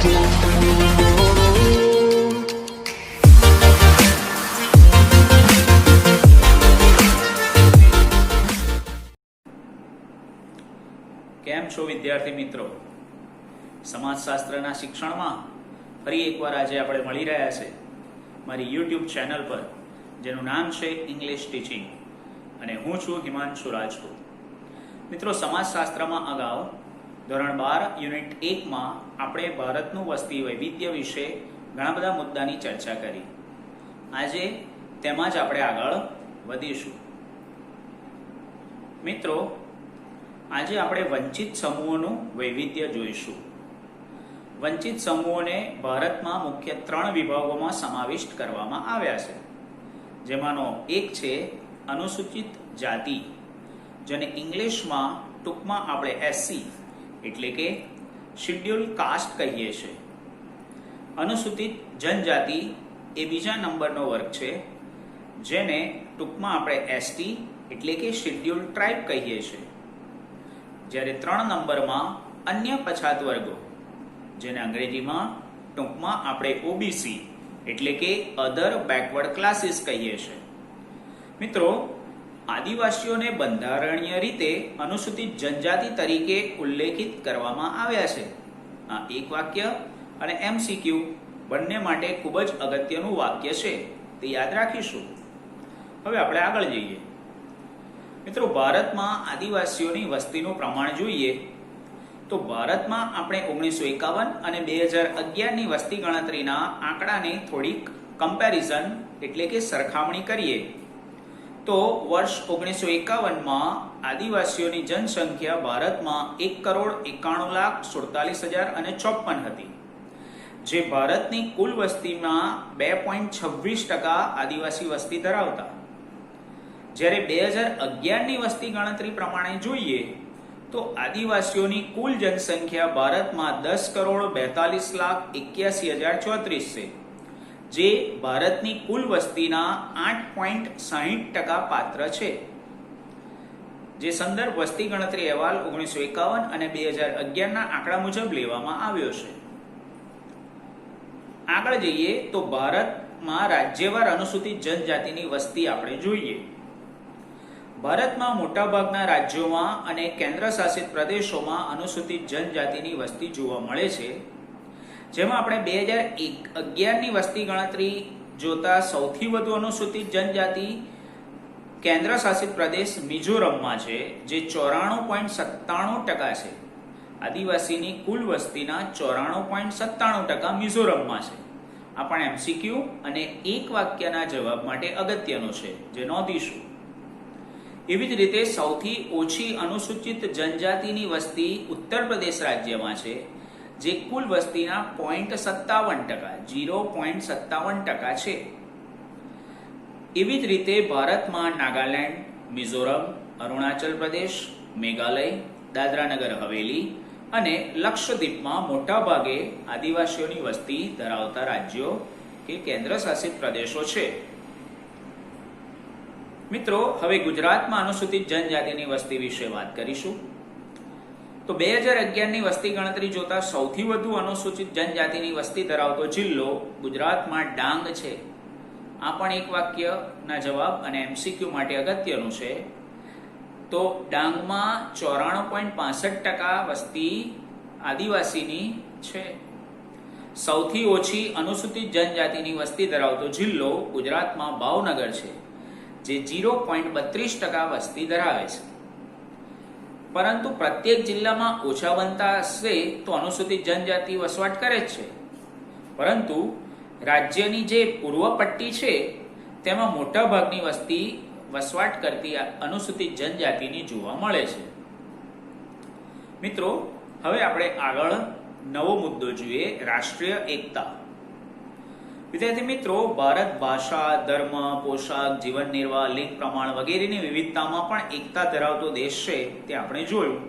કેમ છો વિદ્યાર્થી મિત્રો? સમાજશાસ્ત્રના શિક્ષણમાં ફરી એકવાર આજે આપણે મળી રહ્યા છે મારી યુટ્યુબ ચેનલ પર, જેનું નામ છે ઇંગ્લિશ ટીચિંગ, અને હું છું હિમાંશુ રાજપૂત. મિત્રો, સમાજશાસ્ત્રમાં અગાઉ ધોરણ 12 યુનિટ 1માં આપણે ભારતનું વસ્તી વૈવિધ્ય વિશે ઘણા બધા મુદ્દાની ચર્ચા કરી. આજે તેમાં જ આપણે આગળ વધીશું. મિત્રો, આજે આપણે વંચિત સમૂહોનું વૈવિધ્ય જોઈશું. વંચિત સમૂહોને ભારતમાં મુખ્ય 3 વિભાગોમાં સમાવિષ્ટ કરવામાં આવ્યા છે, જેમાંનો એક છે અનુસૂચિત જાતિ, જેને ઇંગ્લિશમાં ટૂંકમાં આપણે SC એટલે કે શિડ્યુલ કાસ્ટ કહીએ છીએ. અનુસૂચિત જનજાતિ એ બીજા નંબરનો વર્ગ છે, જેને ટૂંકમાં આપણે ST એટલે કે શિડ્યુલ ટ્રાઇબ કહીએ છીએ. જ્યારે 3 નંબરમાં અન્ય પછાત વર્ગો, જેને અંગ્રેજીમાં ટૂંકમાં આપણે OBC એટલે કે અધર બેકવર્ડ ક્લાસીસ કહીએ છીએ. મિત્રો, આદિવાસીઓને બંધારણીય રીતે અનુસૂચિત જનજાતિ તરીકે ઉલ્લેખિત કરવામાં આવ્યા છે. આ એક વાક્ય અને MCQ બંને માટે ખૂબ જ અગત્યનું વાક્ય છે, તે યાદ રાખીશું. હવે આપણે આગળ જઈએ. મિત્રો, ભારતમાં આદિવાસીઓની વસ્તીનું પ્રમાણ જોઈએ તો ભારતમાં આપણે 1951 અને 2011ની વસ્તી ગણતરીના આંકડાની થોડીક કમ્પેરિઝન એટલે કે સરખામણી કરીએ તો વર્ષ 1951માં આદિવાસીઓની જનસંખ્યા ભારતમાં 1,91,47,054 હતી, જે ભારતની કુલ વસ્તીમાં 2.26% આદિવાસી વસ્તી ધરાવતા. જ્યારે 2011ની વસ્તી ગણતરી પ્રમાણે જોઈએ તો આદિવાસીઓની કુલ જનસંખ્યા ભારતમાં 10,42,81,034 છે, જે ભારતની કુલ વસ્તીના 8.60% પાત્ર છે, જે સંદર્ભ વસ્તી ગણતરી અહેવાલ 1951 અને 2011ના આંકડા મુજબ લેવામાં આવ્યો છે. આગળ જઈએ તો ભારતમાં રાજ્યવાર અનુસૂચિત જનજાતિની વસ્તી આપણે જોઈએ. ભારતમાં મોટાભાગના રાજ્યોમાં અને કેન્દ્ર શાસિત પ્રદેશોમાં અનુસૂચિત જનજાતિની વસ્તી જોવા મળે છે, જેમાં આપણે 2011ની વસ્તી ગણતરી જોતા સૌથી વધુ અનુસૂચિત જનજાતિ કેન્દ્ર શાસિત પ્રદેશ મિઝોરમમાં છે, જે 94.97% છે. આદિવાસીની કુલ વસ્તીના 94.97% મિઝોરમમાં છે. આ પણ MCQ અને એક વાક્યના જવાબ માટે અગત્યનું છે, જે નોંધીશું. એવી જ રીતે સૌથી ઓછી અનુસૂચિત જનજાતિની વસ્તી ઉત્તર પ્રદેશ રાજ્યમાં છે, જે કુલ વસ્તીના 0.57% છે. એવી જ રીતે ભારતમાં નાગાલેન્ડ, મિઝોરમ, અરુણાચલ પ્રદેશ, મેઘાલય, દાદરાનગર હવેલી અને લક્ષદ્વીપમાં મોટા ભાગે આદિવાસીઓની વસ્તી ધરાવતા રાજ્યો કે કેન્દ્ર શાસિત પ્રદેશો છે. મિત્રો, હવે ગુજરાતમાં અનુસૂચિત જનજાતિની વસ્તી વિશે વાત કરીશું. તો 2011ની વસ્તી ગણતરી જોતા સૌથી વધુ અનુસૂચિત જનજાતિની વસ્તી ધરાવતો જિલ્લો ગુજરાતમાં ડાંગ છે. આ પણ એક વાક્યના જવાબ અને MCQ માટે અગત્યનું છે. તો ડાંગમાં 94.65% વસ્તી આદિવાસીની છે. સૌથી ઓછી અનુસૂચિત જનજાતિની વસ્તી ધરાવતો જિલ્લો ગુજરાતમાં ભાવનગર છે, જે 0.32% વસ્તી ધરાવે છે. પરંતુ પ્રત્યેક જિલ્લામાં ઓછા બનતા હશે તો અનુસૂચિત જનજાતિ વસવાટ કરે જ છે, પરંતુ રાજ્યની જે પૂર્વ પટ્ટી છે તેમાં મોટા ભાગની વસ્તી વસવાટ કરતી અનુસૂચિત જનજાતિની જોવા મળે છે. મિત્રો, હવે આપણે આગળ નવો મુદ્દો જોઈએ, રાષ્ટ્રીય એકતા. વિદ્યાર્થી મિત્રો, ભારત ભાષા, ધર્મ, પોશાક, જીવન નિર્વાહ, લિંગ પ્રમાણ વગેરેની વિવિધતામાં પણ એકતા ધરાવતો દેશ છે, તે આપણે જોયું.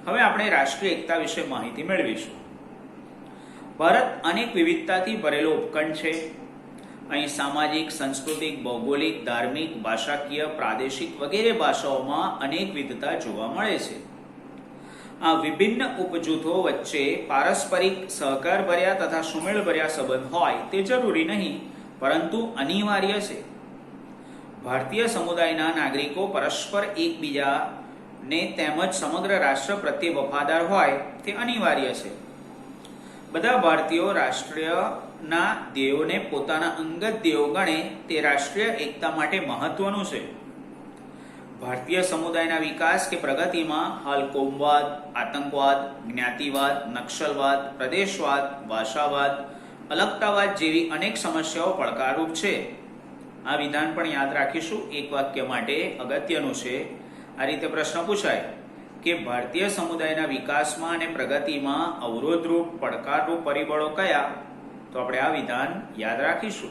હવે આપણે રાષ્ટ્રીય એકતા વિશે માહિતી મેળવીશું. ભારત અનેક વિવિધતાથી ભરેલો ઉપખંડ છે. અહીં સામાજિક, સાંસ્કૃતિક, ભૌગોલિક, ધાર્મિક, ભાષાકીય, પ્રાદેશિક વગેરે ભાષાઓમાં અનેક વિવિધતા જોવા મળે છે. આ વિભિન્ન ઉપજૂથો વચ્ચે પારસ્પરિક સહકારભર્યા તથા સુમેળભર્યા સંબંધ હોય તે જરૂરી નહીં, પરંતુ અનિવાર્ય છે. ભારતીય સમુદાયના નાગરિકો પરસ્પર એકબીજાને તેમજ સમગ્ર રાષ્ટ્ર પ્રત્યે વફાદાર હોય તે અનિવાર્ય છે. બધા ભારતીયો રાષ્ટ્રીયના ધ્યેયોને પોતાના અંગત ધ્યેયો ગણે તે રાષ્ટ્રીય એકતા માટે મહત્વનું છે. ભારતીય સમુદાયના વિકાસ કે પ્રગતિમાં હાલ કોમવાદ, આતંકવાદ, જ્ઞાતિવાદ, નક્સલવાદ, પ્રદેશવાદ, ભાષાવાદ, અલગતાવાદ જેવી અનેક સમસ્યાઓ પડકારરૂપ છે. આ વિધાન પણ યાદ રાખીશું, એક વાક્ય માટે અગત્યનું છે. આ રીતે પ્રશ્ન પૂછાય કે ભારતીય સમુદાયના વિકાસમાં અને પ્રગતિમાં અવરોધરૂપ પડકારરૂપ પરિબળો કયા, તો આપણે આ વિધાન યાદ રાખીશું.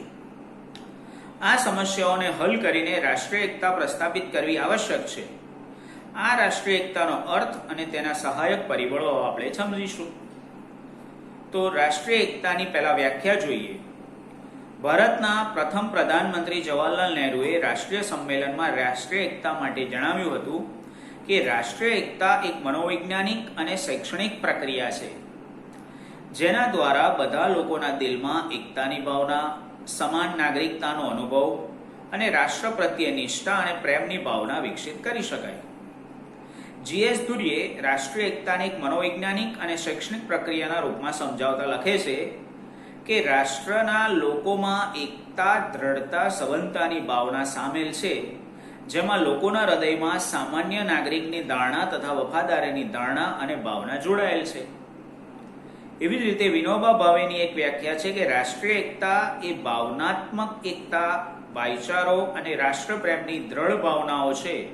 આ સમસ્યાઓને હલ કરીને રાષ્ટ્રીય એકતા પ્રસ્થાપિત કરવી આવશ્યક છે. આ રાષ્ટ્રીય એકતાનો અર્થ અને તેના સહાયક પરિબળો આપણે સમજીશું. તો રાષ્ટ્રીય એકતાની પહેલા વ્યાખ્યા જોઈએ. ભારતના પ્રથમ પ્રધાનમંત્રી જવાહરલાલ નહેરુએ રાષ્ટ્રીય સંમેલનમાં રાષ્ટ્રીય એકતા માટે જણાવ્યું હતું કે રાષ્ટ્રીય એકતા એક મનોવૈજ્ઞાનિક અને શૈક્ષણિક પ્રક્રિયા છે, જેના દ્વારા બધા લોકોના દિલમાં એકતાની ભાવના, સમાન નાગરિકતાનો અનુભવ અને રાષ્ટ્ર પ્રત્યે નિષ્ઠા અને પ્રેમની ભાવના વિકસિત કરી શકાય. જીએસ ધુરીએ રાષ્ટ્રીય એકતાને એક મનોવૈજ્ઞાનિક અને શૈક્ષણિક પ્રક્રિયાના રૂપમાં સમજાવતા લખે છે કે રાષ્ટ્રના લોકોમાં એકતા, દ્રઢતા, સબંધતાની ભાવના સામેલ છે, જેમાં લોકોના હૃદયમાં સામાન્ય નાગરિકની ધારણા તથા વફાદારીની ધારણા અને ભાવના જોડાયેલ છે. એવી જ રીતે વિનોબા ભાવેની એક વ્યાખ્યા છે કે રાષ્ટ્રીય એકતા એ ભાવનાત્મક એકતા, ભાઈચારો અને રાષ્ટ્રપ્રેમની દ્રઢ ભાવનાઓ છે,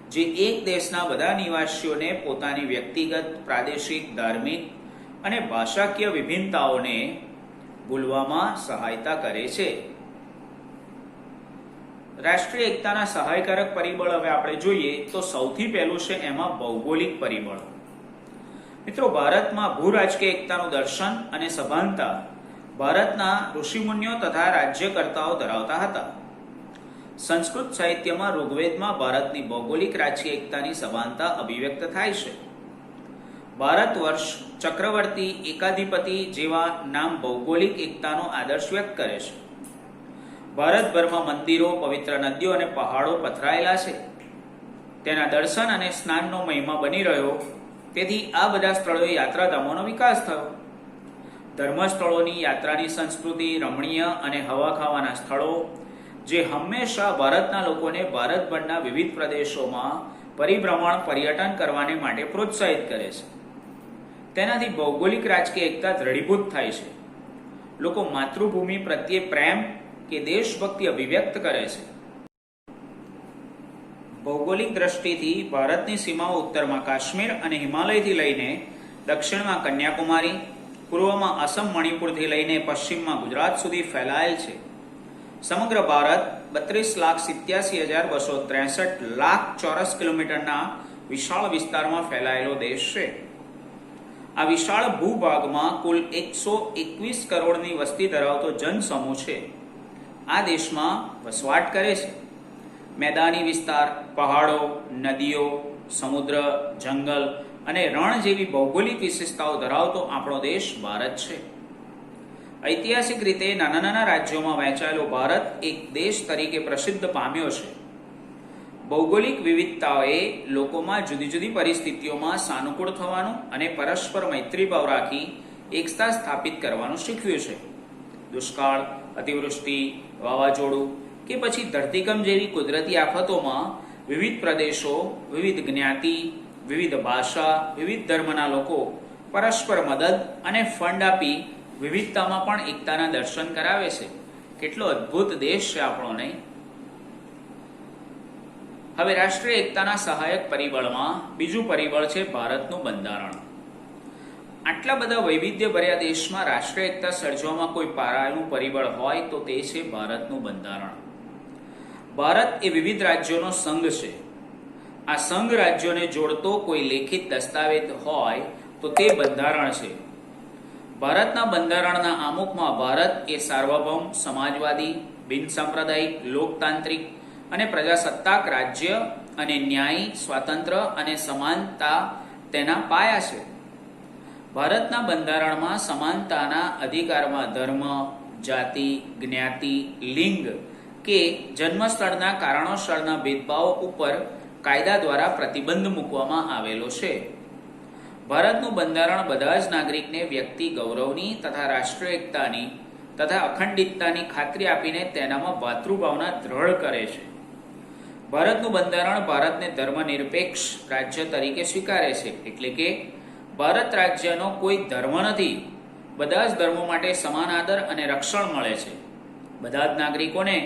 જે એક દેશના બધા નિવાસીઓને પોતાની વ્યક્તિગત, પ્રાદેશિક, ધાર્મિક અને ભાષાકીય વિભિન્નતાઓને ભૂલવામાં સહાયતા કરે છે. રાષ્ટ્રીય એકતાના સહાયકારક પરિબળ હવે આપણે જોઈએ તો સૌથી પહેલું છે એમાં ભૌગોલિક પરિબળ. મિત્રો, ભારતમાં ભૂરાજકીય એકતાનું દર્શન અને સભાનતા ભારતના ઋષિમુનિઓ તથા રાજ્યકર્તાઓ ધરાવતા હતા. સંસ્કૃત સાહિત્યમાં ઋગ્વેદમાં ભારતની ભૌગોલિક રાજકીય એકતાની સભાનતા અભિવ્યક્ત થાય છે. ભારત વર્ષ, ચક્રવર્તી, એકાધિપતિ જેવા નામ ભૌગોલિક એકતાનો આદર્શ વ્યક્ત કરે છે. ભારતભરમાં મંદિરો, પવિત્ર નદીઓ અને પહાડો પથરાયેલા છે. તેના દર્શન અને સ્નાનનો મહિમા બની રહ્યો, તેથી આ બધા સ્થળોએ યાત્રાધામોનો વિકાસ થયો. ધર્મસ્થળોની યાત્રાની સંસ્કૃતિ, રમણીય અને હવા ખાવાના સ્થળો, જે હંમેશા ભારતના લોકોને ભારતભરના વિવિધ પ્રદેશોમાં પરિભ્રમણ, પર્યટન કરવાને માટે પ્રોત્સાહિત કરે છે. તેનાથી ભૌગોલિક રાજકીય એકતા દ્રઢીભૂત થાય છે. લોકો માતૃભૂમિ પ્રત્યે પ્રેમ કે દેશભક્તિ અભિવ્યક્ત કરે છે. ભૌગોલિક દ્રષ્ટિથી ભારતની સીમાઓ ઉત્તરમાં કાશ્મીર અને હિમાલયથી લઈને દક્ષિણમાં કન્યાકુમારી, પૂર્વમાં અસમ, મણિપુરથી લઈને પશ્ચિમમાં ગુજરાત સુધી ફેલાયેલ છે. સમગ્ર ભારત 32,87,263 ચોરસ કિલોમીટરના વિશાળ વિસ્તારમાં ફેલાયેલો દેશ છે. આ વિશાળ ભૂભાગમાં કુલ 121 કરોડની વસ્તી ધરાવતો જનસમૂહ છે. આ દેશમાં વસવાટ કરે છે. મેદાની વિસ્તાર, પહાડો, નદીઓ, સમુદ્ર, જંગલ અને રણ જેવી ભૌગોલિક વિશેષતાઓ ધરાવતો આપણો દેશ ભારત છે. ઐતિહાસિક રીતે નાના નાના રાજ્યોમાં વહેંચાયેલો ભારત એક દેશ તરીકે પ્રસિદ્ધ પામ્યો છે. ભૌગોલિક વિવિધતાએ લોકોમાં જુદી જુદી પરિસ્થિતિઓમાં સાનુકૂળ થવાનું અને પરસ્પર મૈત્રીભાવ રાખી એકતા સ્થાપિત કરવાનું શીખવ્યું છે. દુષ્કાળ, અતિવૃષ્ટિ, વાવાઝોડું કે પછી ધરતીકંપ જેવી કુદરતી આફતોમાં વિવિધ પ્રદેશો, વિવિધ જ્ઞાતિ, વિવિધ ભાષા, વિવિધ ધર્મના લોકો પરસ્પર મદદ અને ફંડ આપી વિવિધતામાં પણ એકતાના દર્શન કરાવે છે. કેટલો અદ્ભુત દેશ છે આપણો, નહીં? હવે રાષ્ટ્રીય એકતાના સહાયક પરિબળમાં બીજું પરિબળ છે ભારતનું બંધારણ. આટલા બધા વૈવિધ્યભર્યા દેશમાં રાષ્ટ્રીય એકતા સર્જવામાં કોઈ પાયાનું પરિબળ હોય તો તે છે ભારતનું બંધારણ. ભારત એ વિવિધ રાજ્યોનો સંઘ છે. આ સંઘ રાજ્યોને જોડતો કોઈ લેખિત દસ્તાવેજ હોય તો તે બંધારણ છે. ભારતના બંધારણના આમુખમાં ભારત એ સાર્વભૌમ, સમાજવાદી, બિનસાંપ્રદાયિક, લોકતાંત્રિક અને પ્રજાસત્તાક રાજ્ય અને ન્યાયી, સ્વાતંત્ર્ય અને સમાનતા તેના પાયા છે. ભારતના બંધારણમાં સમાનતાના અધિકારમાં ધર્મ, જાતિ, જ્ઞાતિ, લિંગ કે જન્મસ્થળના કારણોસરના ભેદભાવ ઉપર કાયદા દ્વારા પ્રતિબંધ મૂકવામાં આવેલો છે. ભારતનું બંધારણ બધા જ નાગરિકને વ્યક્તિ ગૌરવની તથા રાષ્ટ્રીય એકતાની તથા અખંડિતતાની ખાતરી આપીને તેનામાં ભાતૃભાવના દ્રઢ કરે છે. ભારતનું બંધારણ ભારતને ધર્મનિરપેક્ષ રાજ્ય તરીકે સ્વીકારે છે, એટલે કે ભારત રાજ્યનો કોઈ ધર્મ નથી. બધા જ ધર્મો માટે સમાન આદર અને રક્ષણ મળે છે. બધા જ નાગરિકોને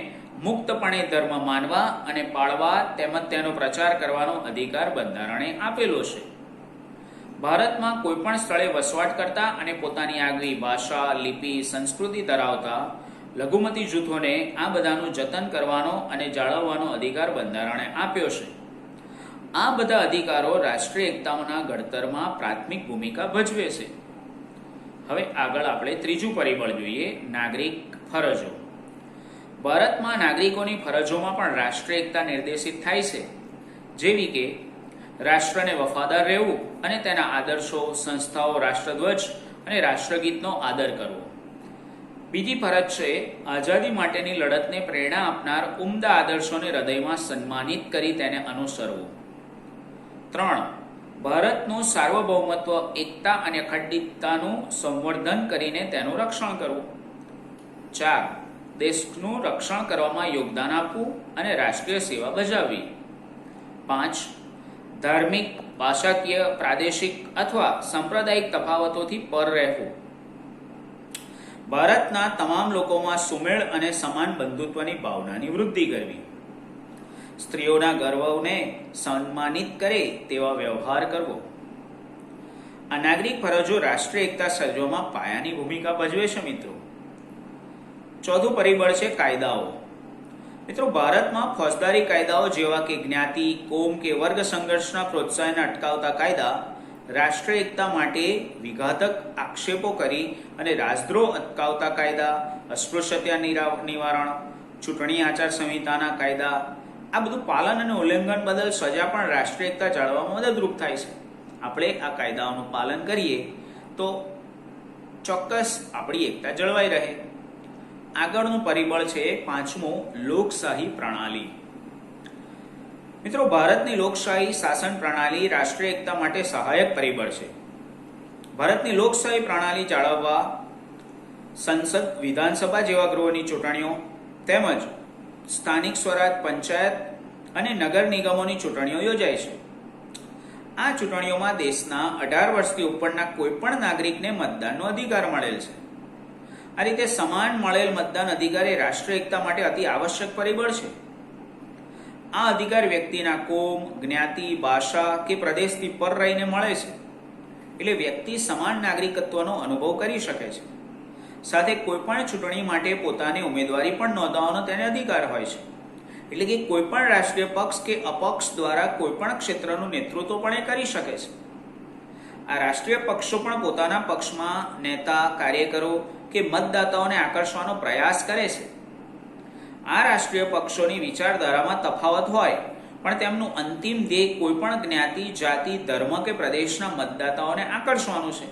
મુક્તપણે ધર્મ માનવા અને પાળવા તેમજ તેનો પ્રચાર કરવાનો અધિકાર બંધારણે આપેલો છે. ભારતમાં કોઈ પણ સ્થળે વસવાટ કરતા અને પોતાની આગવી ભાષા, લિપિ, સંસ્કૃતિ ધરાવતા લઘુમતી જૂથોને આ બધાનું જતન કરવાનો અને જાળવવાનો અધિકાર બંધારણે આપ્યો છે. આ બધા અધિકારો રાષ્ટ્રીય એકતાના ઘડતરમાં પ્રાથમિક ભૂમિકા ભજવે છે. હવે આગળ આપણે ત્રીજું પરિબળ જોઈએ, નાગરિક ફરજો. ભારતમાં નાગરિકોની ફરજોમાં પણ રાષ્ટ્રીય એકતા નિર્દેશિત થાય છે, જેવી કે રાષ્ટ્રને વફાદાર રહેવું અને તેના આદર્શો, સંસ્થાઓ, રાષ્ટ્રધ્વજ અને રાષ્ટ્રગીતનો આદર કરવો. બીજી ફરજ છે આઝાદી માટેની લડતને પ્રેરણા આપનાર ઉમદા આદર્શોને હૃદયમાં સન્માનિત કરી તેને અનુસરવું. 3. ભારતનું સાર્વભૌમત્વ, એકતા અને અખંડિતતાનું સંવર્ધન કરીને તેનું રક્ષણ કરવું. 4. દેશનું રક્ષણ કરવામાં યોગદાન આપવું અને રાષ્ટ્રીય સેવા બજાવવી. 5. ધાર્મિક, ભાષાકીય, પ્રાદેશિક અથવા સાંપ્રદાયિક તફાવતોથી પર રહેવું. ભારતના તમામ લોકોમાં સુમેળ અને સમાન બંધુત્વની ભાવનાની વૃદ્ધિ કરવી. સ્ત્રીઓના ગૌરવને સન્માનિત કરે તેવા વ્યવહાર કરવો. આ નાગરિક ફરજો રાષ્ટ્રીય એકતા સર્જવામાં પાયાની ભૂમિકા ભજવે છે. મિત્રો, ચોથું પરિબળ છે કાયદાઓ. મિત્રો, ભારતમાં ફોજદારી કાયદાઓ જેવા કે જ્ઞાતિ, કોમ કે વર્ગ સંઘર્ષના પ્રોત્સાહનને અટકાવતા કાયદા રાષ્ટ્રીય એકતા માટે વિઘાતક આક્ષેપો કરી અને રાજદ્રોહ અટકાવતા કાયદા, અસ્પૃશ્યતા નિવારણ, ચૂંટણી આચાર સંહિતાના કાયદા, આ બધું પાલન અને ઉલ્લંઘન બદલ સજા પણ રાષ્ટ્રીય એકતા જાળવવામાં મદદરૂપ થાય છે. આપણે આ કાયદાઓનું પાલન કરીએ તો ચોક્કસ આપણી એકતા જળવાઈ રહે. આગળનું પરિબળ છે પાંચમું, લોકશાહી પ્રણાલી. મિત્રો, ભારતની લોકશાહી શાસન પ્રણાલી રાષ્ટ્રીય એકતા માટે સહાયક પરિબળ છે. ભારતની લોકશાહી પ્રણાલી જાળવવા સંસદ, વિધાનસભા જેવા ગૃહોની ચૂંટણીઓ તેમજ સ્થાનિક સ્વરાજ, પંચાયત અને નગર નિગમોની ચૂંટણીઓ યોજાય છે. આ ચૂંટણીઓમાં દેશના 18 વર્ષથી ઉપરના કોઈ પણ નાગરિકને મતદાનનો અધિકાર મળેલ છે. આ રીતે સમાન મળેલ મતદાન અધિકાર એ રાષ્ટ્રીય એકતા માટે અતિ આવશ્યક પરિબળ છે. આ અધિકાર વ્યક્તિના કોમ, જ્ઞાતિ, ભાષા કે પ્રદેશથી પર રહીને મળે છે. એટલે વ્યક્તિ સમાન નાગરિકત્વનો અનુભવ કરી શકે છે. સાથે કોઈ પણ ચૂંટણી માટે પોતાની ઉમેદવારી પણ નોંધાવવાનો તેને અધિકાર હોય છે. એટલે કે કોઈ પણ રાષ્ટ્રીય પક્ષ કે અપક્ષ દ્વારા કોઈ પણ ક્ષેત્રનું નેતૃત્વ પણ એ કરી શકે છે. આ રાષ્ટ્રીય પક્ષો પણ પોતાના પક્ષમાં નેતા, કાર્યકરો કે મતદાતાઓને આકર્ષવાનો પ્રયાસ કરે છે. આ રાષ્ટ્રીય પક્ષોની વિચારધારામાં તફાવત હોય પણ તેમનું અંતિમ ધ્યેય કોઈ પણ જ્ઞાતિ, જાતિ, ધર્મ કે પ્રદેશના મતદાતાઓને આકર્ષવાનું છે.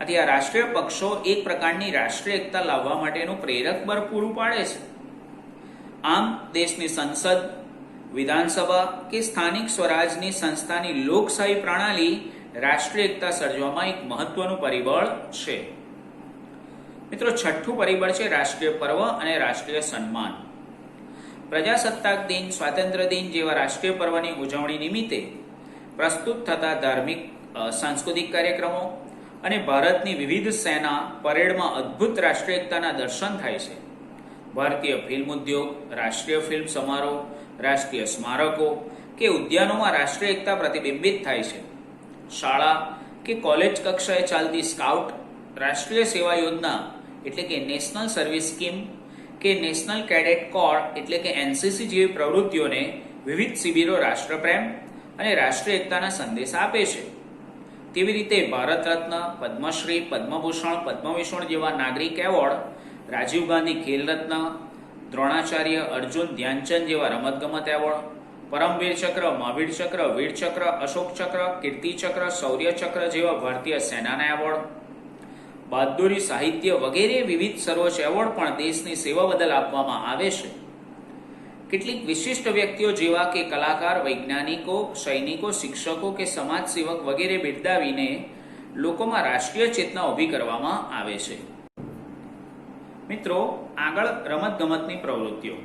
આથી આ રાષ્ટ્રીય પક્ષો એક પ્રકારની રાષ્ટ્રીય એકતા લાવવા માટેનું પ્રેરક બળ પૂરું પાડે છે. આમ દેશની સંસદ, વિધાનસભા કે સ્થાનિક સ્વરાજની સંસ્થાની લોકશાહી પ્રણાલી રાષ્ટ્રીય એકતા સર્જવામાં એક મહત્વનું પરિબળ છે. મિત્રો, છઠ્ઠું પરિબળ છે રાષ્ટ્રીય પર્વ અને રાષ્ટ્રીય સન્માન. પ્રજાસત્તાક દિન, સ્વાતંત્ર્ય દિન જેવા રાષ્ટ્રીય પર્વની ઉજવણી નિમિત્તે પ્રસ્તુત થતા ધાર્મિક, સાંસ્કૃતિક કાર્યક્રમો અને ભારતની વિવિધ સેના પરેડમાં અદ્ભુત રાષ્ટ્રીય એકતાના દર્શન થાય છે. ભારતીય ફિલ્મ ઉદ્યોગ, રાષ્ટ્રીય ફિલ્મ સમારોહ, રાષ્ટ્રીય સ્મારકો કે ઉદ્યાનોમાં રાષ્ટ્રીય એકતા પ્રતિબિંબિત થાય છે. શાળા કે કોલેજ કક્ષાએ ચાલતી સ્કાઉટ, રાષ્ટ્રીય સેવા યોજના એટલે કે નેશનલ સર્વિસ સ્કીમ કે નેશનલ કેડેટ કોર એટલે કે એનસીસી જેવી પ્રવૃત્તિઓને વિવિધ શિબિરો રાષ્ટ્રપ્રેમ અને રાષ્ટ્રીય એકતાના સંદેશ આપે છે. તેવી રીતે ભારત રત્ન, પદ્મશ્રી, પદ્મભૂષણ, પદ્મવિભૂષણ જેવા નાગરિક એવોર્ડ, રાજીવ ગાંધી ખેલ રત્ન, દ્રોણાચાર્ય, અર્જુન, ધ્યાનચંદ જેવા રમતગમત એવોર્ડ, પરમવીર ચક્ર, મહાવીર ચક્ર, વીર ચક્ર, અશોક ચક્ર, કીર્તિ ચક્ર, શૌર્ય ચક્ર જેવા ભારતીય સેનાના એવોર્ડ, બહાદુરી, સાહિત્ય વગેરે વિવિધ સર્વોચ્ચ એવોર્ડ પણ દેશની સેવા બદલ આપવામાં આવે છે. કેટલીક વિશિષ્ટ વ્યક્તિઓ જેવા કે કલાકાર, વૈજ્ઞાનિકો, સૈનિકો, શિક્ષકો કે સમાજ સેવક વગેરે બિરદાવીને લોકોમાં રાષ્ટ્રીય ચેતના ઊભી કરવામાં આવે છે. મિત્રો, આગળ રમતગમતની પ્રવૃત્તિઓ.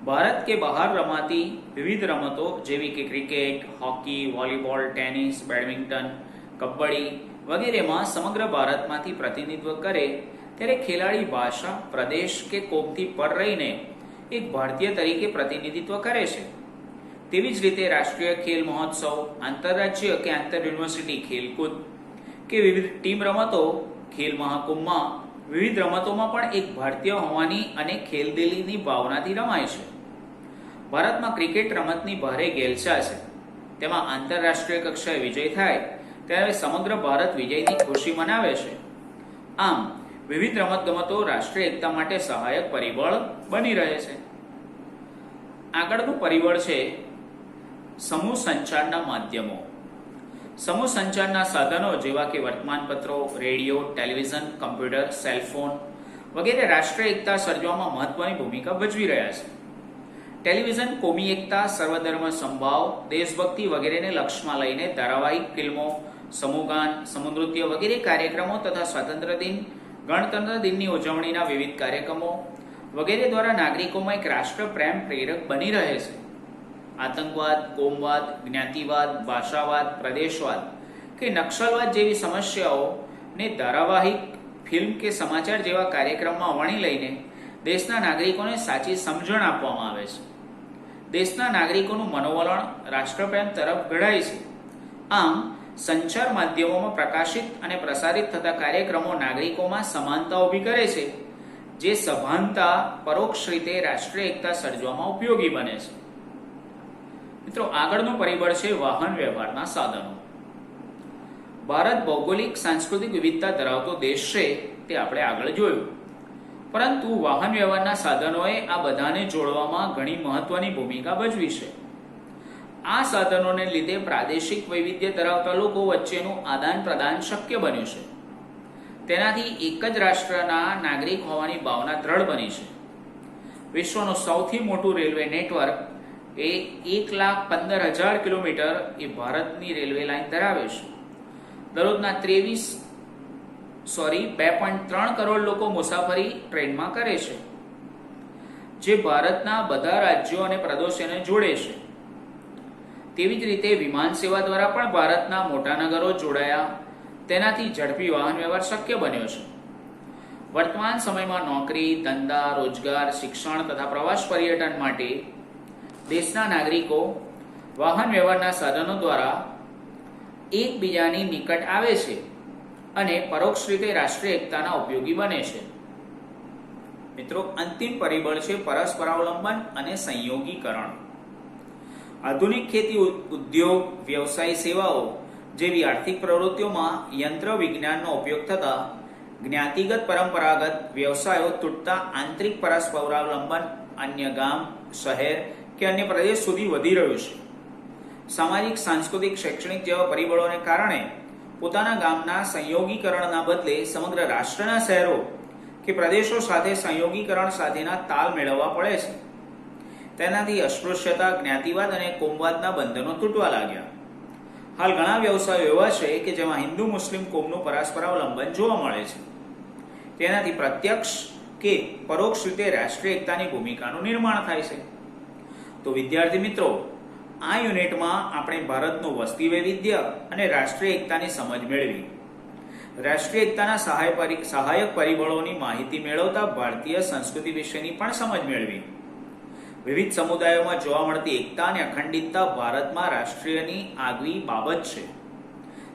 ભારત કે બહાર રમાતી વિવિધ રમતો જેવી કે cricket, hockey, volleyball, tennis, badminton, kabaddi વગેરેમાં સમગ્ર ભારતમાંથી પ્રતિનિધિત્વ કરે ત્યારે ખેલાડી ભાષા, પ્રદેશ કે કોમથી પર રહીને એક ભારતીય તરીકે પ્રતિનિધિત્વ કરે છે. તેવી જ રીતે રાષ્ટ્રીય ખેલ મહોત્સવ, આંતરરાજ્ય કે આંતર યુનિવર્સિટી ખેલકૂદ કે વિવિધ ટીમ રમતો ખેલ મહાકુંભમાં વિવિધ રમતોમાં પણ એક ભારતીય હોવાની અને ખેલદિલીની ભાવનાથી રમાય છે. ભારતમાં ક્રિકેટ રમતની ભારે ઘેલછા છે. તેમાં આંતરરાષ્ટ્રીય કક્ષાએ વિજય થાય ત્યારે સમગ્ર ભારત વિજયની ખુશી મનાવે છે. આમ વિવિધ રમતગમતો રાષ્ટ્રીય એકતા માટે સહાયક પરિબળ બની રહે છે. આગળનું પરિબળ છે સમૂહ સંચારના માધ્યમો. સમૂહ સંચારના સાધનો જેવા કે વર્તમાનપત્રો, રેડિયો, ટેલિવિઝન, કમ્પ્યુટર, સેલફોન વગેરે રાષ્ટ્રીય એકતા સર્જવામાં મહત્વની ભૂમિકા ભજવી રહ્યા છે. ટેલિવિઝન કોમી એકતા, સર્વધર્મ સંભાવ, દેશભક્તિ વગેરેને લક્ષ્યમાં લઈને ધારાવાહિક ફિલ્મો, સમૂહગાન, સમુનૃત્ય વગેરે કાર્યક્રમો તથા સ્વાતંત્ર્ય દિન, ગણતંત્ર દિનની ઉજવણીના વિવિધ કાર્યક્રમો વગેરે દ્વારા નાગરિકોમાં એક રાષ્ટ્ર પ્રેમ પ્રેરક બની રહે છે. આતંકવાદ, કોમવાદ, જ્ઞાતિવાદ, ભાષાવાદ, પ્રદેશવાદ કે નક્સલવાદ જેવી સમસ્યાઓને ધારાવાહિક, ફિલ્મ કે સમાચાર જેવા કાર્યક્રમમાં વણી લઈને દેશના નાગરિકોને સાચી સમજણ આપવામાં આવે છે. દેશના નાગરિકોનું મનોવલણ રાષ્ટ્રપ્રેમ તરફ ઘડાય છે. આમ સંચાર માધ્યમોમાં પ્રકાશિત અને પ્રસારિત થતા કાર્યક્રમો નાગરિકોમાં સમાનતા ઊભી કરે છે, જે સભાનતા પરોક્ષ રીતે રાષ્ટ્રીય એકતા સર્જવામાં ઉપયોગી બને છે. મિત્રો, આગળનું પરિબળ છે વાહન વ્યવહારના સાધનો. ભારત ભૌગોલિક સાંસ્કૃતિક વિવિધતા ધરાવતો દેશ છે તે આપણે આગળ જોયું, પરંતુ વાહન વ્યવહારના સાધનોએ આ બધાને જોડવામાં ઘણી મહત્વની ભૂમિકા ભજવી છે. આ સાધનોને લીધે પ્રાદેશિક વૈવિધ્ય ધરાવતા લોકો વચ્ચેનું આદાન પ્રદાન શક્ય બન્યું છે. તેનાથી એક જ રાષ્ટ્રના નાગરિક હોવાની ભાવના દ્રઢ બની છે. વિશ્વનું સૌથી મોટું રેલવે નેટવર્ક એ 1,15,000 કિલોમીટર એ ભારતની રેલવે લાઇન ધરાવે છે. દરરોજના 2.3 કરોડ લોકો મુસાફરી ટ્રેનમાં કરે છે, જે ભારતના બધા રાજ્યો અને પ્રદેશોને જોડે છે. તેવી જ રીતે વિમાન સેવા દ્વારા પણ ભારતના મોટા નગરો જોડાયા, તેનાથી ઝડપી વાહન વ્યવહાર શક્ય બન્યો છે. વર્તમાન સમયમાં નોકરી, ધંધા, રોજગાર, શિક્ષણ તથા પ્રવાસ પર્યટન માટે દેશના નાગરિકો વાહન વ્યવહારના સાધનો દ્વારા એકબીજાની નિકટ આવે છે અને પરોક્ષ રીતે રાષ્ટ્રીય એકતાના ઉપયોગી બને છે. મિત્રો, અંતિમ પરિબળ છે પરસ્પરાવલંબન અને સંયોગીકરણ. આધુનિક ખેતી, ઉદ્યોગ, વ્યવસાય, સેવાઓ જેવી આર્થિક પ્રવૃત્તિઓમાં યંત્ર વિજ્ઞાનનો ઉપયોગ થતા જ્ઞાતિગત પરંપરાગત વ્યવસાયો તૂટતા આંતરિક પરસ્પરાવલંબન અન્ય ગામ, શહેર કે અન્ય પ્રદેશ સુધી વધી રહ્યું છે. સામાજિક, સાંસ્કૃતિક, શૈક્ષણિક જેવા પરિબળોને કારણે પોતાના ગામના સંયોગીકરણના બદલે સમગ્ર રાષ્ટ્રના શહેરો કે પ્રદેશો સાથે સંયોગીકરણ સાથેના તાલ મેળવવા પડે છે. તેનાથી અસ્પૃશ્યતા, જ્ઞાતિવાદ અને કોમવાદના બંધનો તૂટવા લાગ્યા. હાલ ઘણા વ્યવસાયો એવા છે કે જેમાં હિન્દુ મુસ્લિમ કોમનું પરસ્પરાવલંબન જોવા મળે છે. તેનાથી પ્રત્યક્ષ કે પરોક્ષ રીતે રાષ્ટ્રીય એકતાની ભૂમિકાનું નિર્માણ થાય છે. તો વિદ્યાર્થી મિત્રો, આ યુનિટમાં આપણે ભારતનું વસ્તી વૈવિધ્ય અને રાષ્ટ્રીય એકતાની સમજ મેળવી. રાષ્ટ્રીય એકતાના સહાયક પરિબળોની માહિતી મેળવતા ભારતીય સંસ્કૃતિ વિશેની પણ સમજ મેળવી. વિવિધ સમુદાયોમાં જોવા મળતી એકતા અને અખંડિતતા ભારતમાં રાષ્ટ્રીયની આગવી બાબત છે.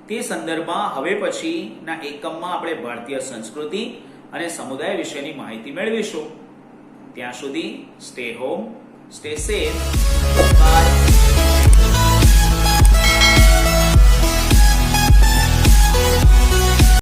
તે સંદર્ભમાં હવે પછીના એકમમાં આપણે ભારતીય સંસ્કૃતિ અને સમુદાય વિશેની માહિતી મેળવીશું. ત્યાં સુધી stay home, stay safe, by.